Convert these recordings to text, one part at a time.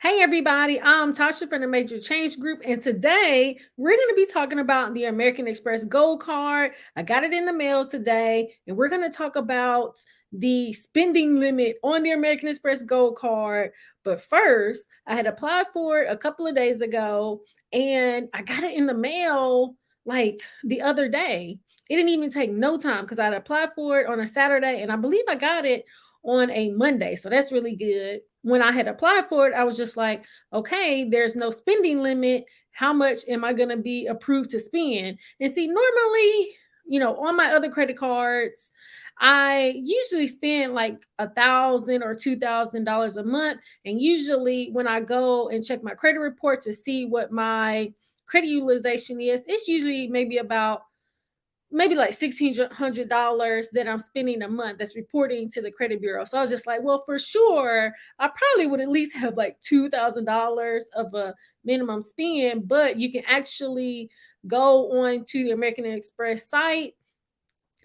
Hey everybody, I'm Tasha from the Major Change Group, and today we're going to be talking about the American Express Gold Card. I got it in the mail today, and we're going to talk about the spending limit on the American Express Gold Card. But first, I had applied for it a couple of days ago, and I got it in the mail like the other day. It didn't even take no time because I had applied for it on a Saturday, and I believe I got it on a Monday. So that's really good. When I had applied for it, I was just like, okay, there's no spending limit. How much am I going to be approved to spend? And see, normally, on my other credit cards, I usually spend like $1,000 or $2,000 a month. And usually, when I go and check my credit report to see what my credit utilization is, it's usually maybe like $1,600 that I'm spending a month that's reporting to the credit bureau. So I was just like, well, for sure, I probably would at least have like $2,000 of a minimum spend, but you can actually go on to the American Express site.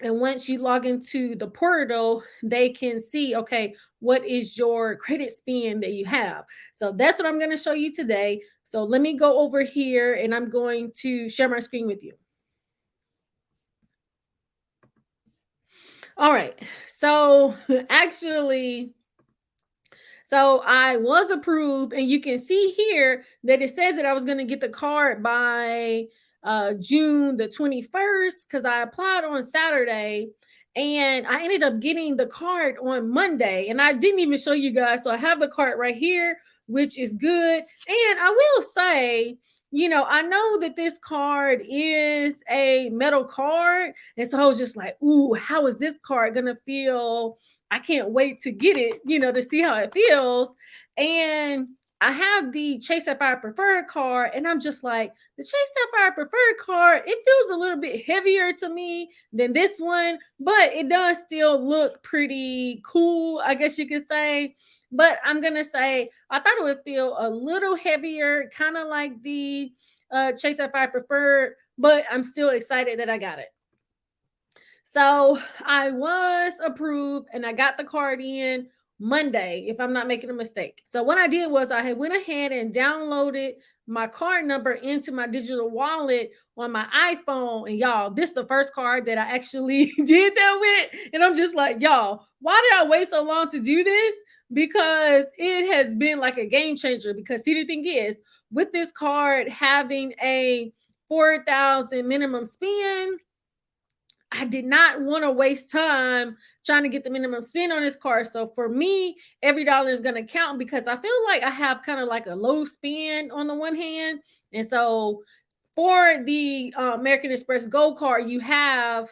And once you log into the portal, they can see, okay, what is your credit spend that you have. So that's what I'm going to show you today. So let me go over here and I'm going to share my screen with you. All right. So actually, so I was approved, and you can see here that it says that I was going to get the card by June the 21st because I applied on Saturday and I ended up getting the card on Monday. And I didn't even show you guys. So I have the card right here, which is good. And I will say, I know that this card is a metal card. And so I was just like, ooh, how is this card going to feel? I can't wait to get it, to see how it feels. And I have the Chase Sapphire Preferred card, and I'm just like, the Chase Sapphire Preferred card, it feels a little bit heavier to me than this one, but it does still look pretty cool, I guess you could say. But I'm going to say, I thought it would feel a little heavier, kind of like the Chase Sapphire Preferred, but I'm still excited that I got it. So I was approved and I got the card in Monday, if I'm not making a mistake. So what I did was I had went ahead and downloaded my card number into my digital wallet on my iPhone. And y'all, this is the first card that I actually did that with. And I'm just like, y'all, why did I wait so long to do this? Because it has been like a game changer. Because see, the thing is, with this card having a 4,000 minimum spend, I did not want to waste time trying to get the minimum spend on this card. So for me, every dollar is going to count because I feel like I have kind of like a low spend on the one hand. And so for the American Express Gold card, you have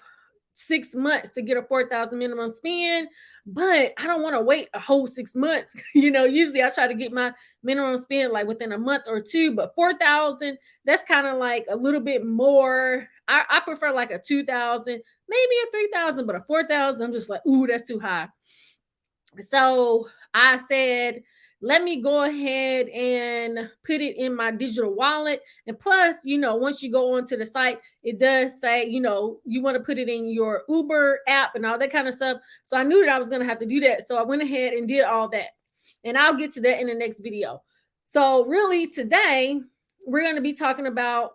6 months to get a 4,000 minimum spend, but I don't want to wait a whole 6 months. Usually I try to get my minimum spend like within a month or two, but 4,000, that's kind of like a little bit more. I prefer like a 2,000, maybe a 3,000, but a 4,000, I'm just like, ooh, that's too high. So I said, let me go ahead and put it in my digital wallet. And plus, once you go onto the site, it does say, you want to put it in your Uber app and all that kind of stuff. So I knew that I was going to have to do that. So I went ahead and did all that. And I'll get to that in the next video. So really today, we're going to be talking about,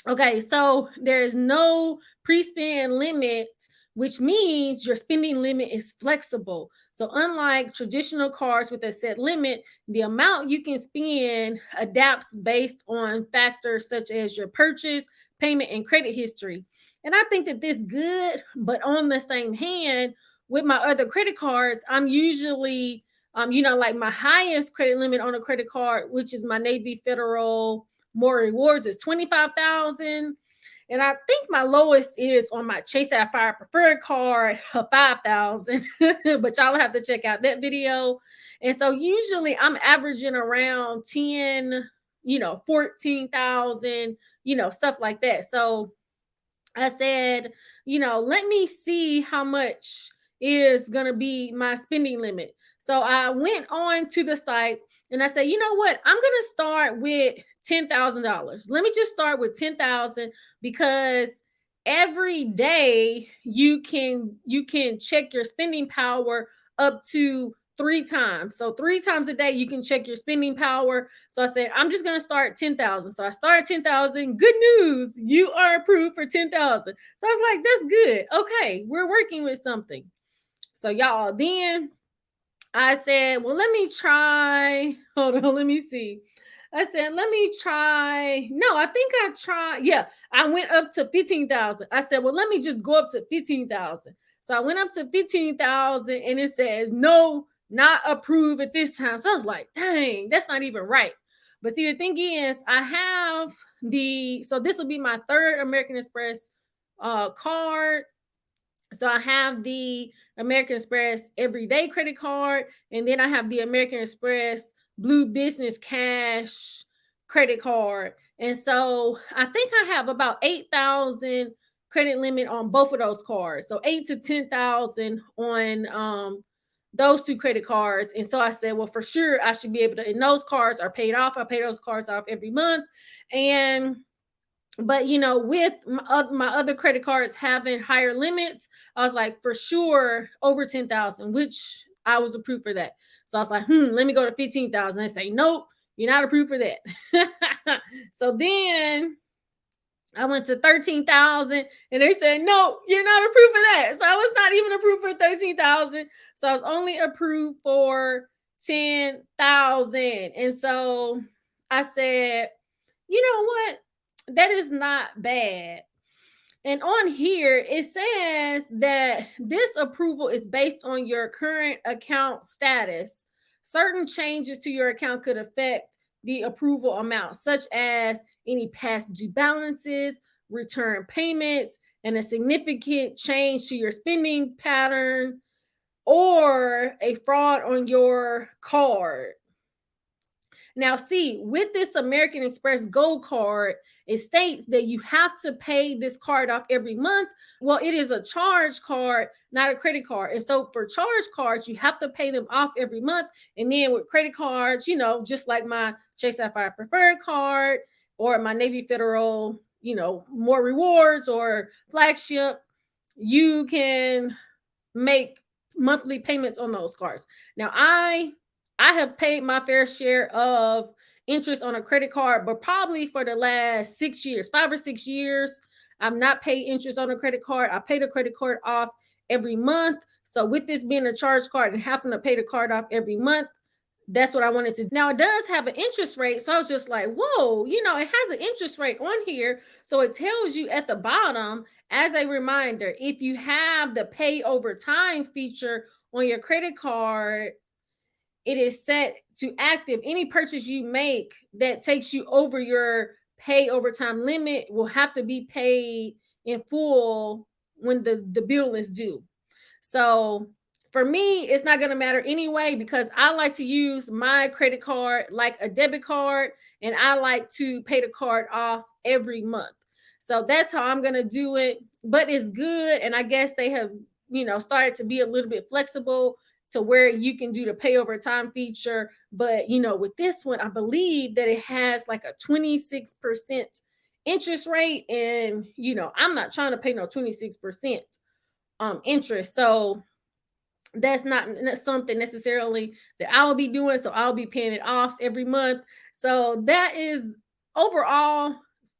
okay, so there is no pre-spend limit, which means your spending limit is flexible. So unlike traditional cards with a set limit, the amount you can spend adapts based on factors such as your purchase, payment, and credit history. And I think that this is good, but on the same hand, with my other credit cards, I'm usually, like my highest credit limit on a credit card, which is my Navy Federal More Rewards, is 25,000. And I think my lowest is on my Chase Sapphire Preferred card, 5,000. But y'all have to check out that video. And so usually I'm averaging around 10, 14,000, stuff like that. So I said, let me see how much is going to be my spending limit. So I went on to the site and I said, you know what? I'm going to start with $10,000. Let me just start with 10,000 because every day you can check your spending power up to three times. So 3 times a day you can check your spending power. So I said, I'm just gonna start 10,000. So I started 10,000. Good news, you are approved for 10,000. So I was like, that's good. Okay, we're working with something. So y'all, then I said, well, let me try. Hold on, let me see. I said, let me try. No, I think I tried. Yeah, I went up to 15,000. I said, well, let me just go up to 15,000. So I went up to 15,000 and it says, no, not approved at this time. So I was like, dang, that's not even right. But see, the thing is, I have so this will be my third American Express card. So I have the American Express everyday credit card, and then I have the American Express Blue Business Cash credit card. And so I think I have about 8,000 credit limit on both of those cards. So 8 to 10,000 on those two credit cards. And so I said, well, for sure I should be able to, and those cards are paid off. I pay those cards off every month. And but with my other credit cards having higher limits, I was like, for sure over 10,000, which I was approved for that. So I was like, let me go to 15,000. They say, nope, you're not approved for that. So then I went to 13,000 and they said, no, you're not approved for that. So I was not even approved for 13,000. So I was only approved for 10,000. And so I said, you know what? That is not bad. And on here, it says that this approval is based on your current account status. Certain changes to your account could affect the approval amount, such as any past due balances, return payments, and a significant change to your spending pattern or a fraud on your card. Now, see, with this American Express Gold card, it states that you have to pay this card off every month. Well, it is a charge card, not a credit card. And so for charge cards, you have to pay them off every month. And then with credit cards, just like my Chase Sapphire Preferred card or my Navy Federal, more rewards or flagship, you can make monthly payments on those cards. Now, I have paid my fair share of interest on a credit card, but probably for the last 6 years, 5 or 6 years, I'm not paid interest on a credit card. I pay the credit card off every month. So with this being a charge card and having to pay the card off every month, that's what I wanted to do. Now, it does have an interest rate. So I was just like, whoa, it has an interest rate on here. So it tells you at the bottom, as a reminder, if you have the pay over time feature on your credit card, it is set to active. Any purchase you make that takes you over your pay over time limit will have to be paid in full when the bill is due. So for me, it's not going to matter anyway, because I like to use my credit card like a debit card, and I like to pay the card off every month. So that's how I'm going to do it. But it's good. And I guess they have, started to be a little bit flexible to where you can do the pay over time feature. But, with this one, I believe that it has like a 26% interest rate. And, I'm not trying to pay no 26% interest. So that's not something necessarily that I will be doing. So I'll be paying it off every month. So that is overall,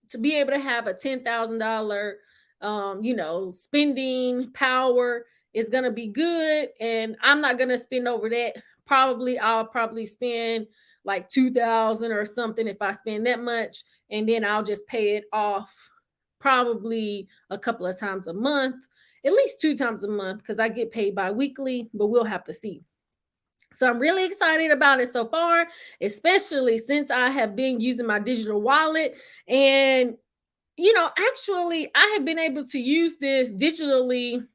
to be able to have a $10,000, spending power is going to be good. And I'm not going to spend over that. I'll probably spend like 2,000 or something if I spend that much. And then I'll just pay it off probably a couple of times a month, at least 2 times a month, because I get paid bi-weekly, but we'll have to see. So I'm really excited about it so far, especially since I have been using my digital wallet. And, actually, I have been able to use this digitally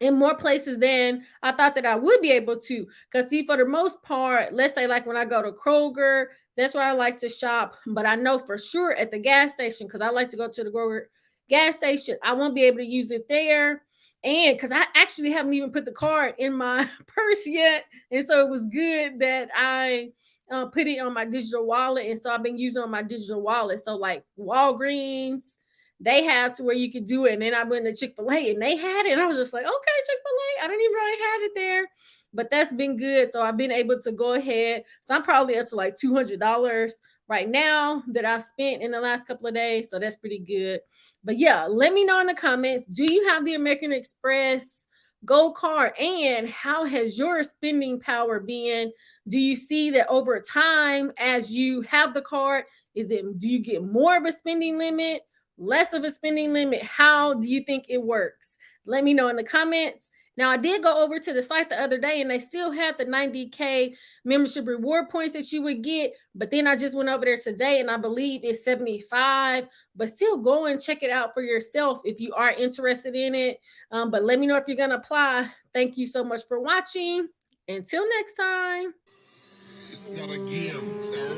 in more places than I thought that I would be able to. Because see, for the most part, let's say like when I go to Kroger, that's where I like to shop. But I know for sure at the gas station, because I like to go to the Kroger gas station, I won't be able to use it there. And because I actually haven't even put the card in my purse yet. And so it was good that I put it on my digital wallet. And so I've been using it on my digital wallet. So like Walgreens, they have to where you could do it. And then I went to Chick-fil-A and they had it. And I was just like, okay, Chick-fil-A. I didn't even know they had it there. but that's been good. So I've been able to go ahead. So I'm probably up to like $200 right now that I've spent in the last couple of days. So that's pretty good. But yeah, let me know in the comments. Do you have the American Express Gold Card? And how has your spending power been? Do you see that over time as you have the card? Do you get more of a spending limit, less of a spending limit? How do you think it works? Let me know in the comments. Now, I did go over to the site the other day and they still had the 90K membership reward points that you would get. But then I just went over there today and I believe it's 75. But still go and check it out for yourself if you are interested in it. But let me know if you're going to apply. Thank you so much for watching. Until next time. It's not a game, it's a